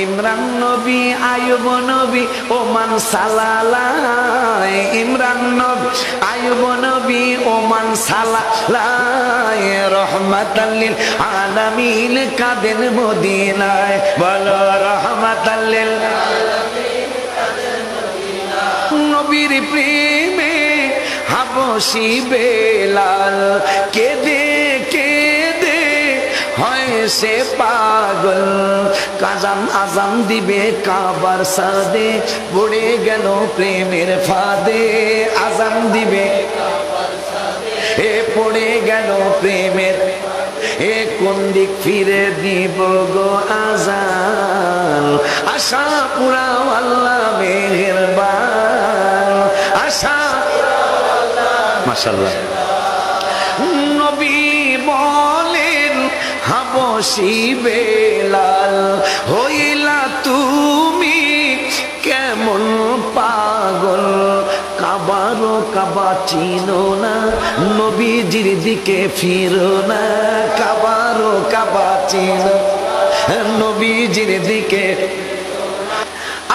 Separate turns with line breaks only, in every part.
ইমরান নবী, আয়ুব নবী, ওমান সালালাই। ইমরান নবী, আয়ুব নবী, ওমান সালালাই। রহমাতাল লিল আলামিন কাঁদেন মদিনায়। বলো রহমাতাল লিল আলামিন কাঁদেন মদিনায়। নবীর প্রেমে হাবশী বেলাল কেঁদে কেঁদে হয় সে পাগল। কাজান আজান দিবে কাবার সাদে, পড়ে গেল প্রেমের ফাঁদে। আজান দিবে এ পড়ে গেল প্রেমের, এ কোন দিক ফিরে দিব গো আজান। আশা পুরাও আল্লাহ মেহেরবান, আশা মাশাআল্লাহ। নবী বলেন হাবশী বেলাল, হইলা তুমি কেমন পাগল। কাবারো কাবা চিনো না, নবীজির দিকে ফিরো না। কাবারো কাবা চিনো, নবীজির দিকে।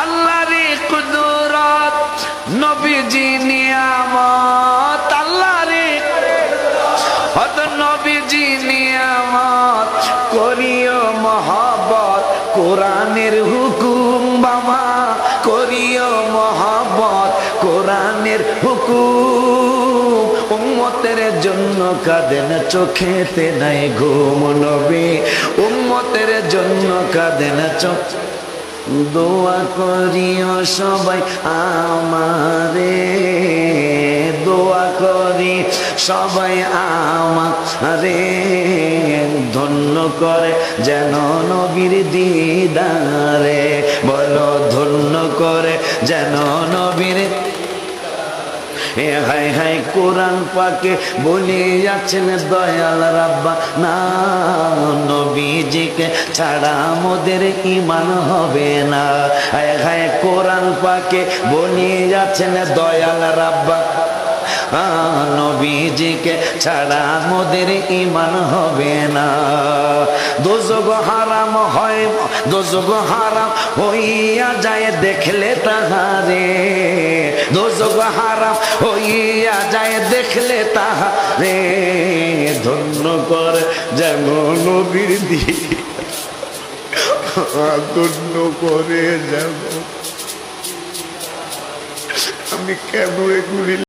আল্লাহর কুদরত, নবীজি নিয়ামত। আল্লাহর হত নবীজি নিয়ামত, করিও মহব্বত কোরআনের হুকুম। বাবা করিও মহব্বত কোরআনের হুকুম। উম্মতের জন্য কাঁদেন চোখেতে নাই ঘুম নবী, উম্মতের জন্য কাঁদেন চোখ। দোয়া করিও সবাই আমারে, দোয়া করি সবাই আমারে। ধন্য করে যেন নবীর দিদারে। বলো ধন্য করে যেন নবীর। হায় হায় কোরআন পাকে বলে যাচ্ছেন দয়াল রাব্বা না, নবীজিকে ছাড়া মোদের ঈমান হবে না। হায় হায় কোরআন পাকে বলে যাচ্ছেন দয়াল রাব্বা, নবীজিকে ছাড়া মোদের ঈমান হবে না। দোজখ হারাম হয়, দোজখ হারাম হইয়া যায় দেখলে তাহারে। দোজখ হারাম হইয়া যায় দেখলে তাহারে। ধন্য করে যেন নবীর দিকে, ধন্য করে যেন। আমি কেন এগুলি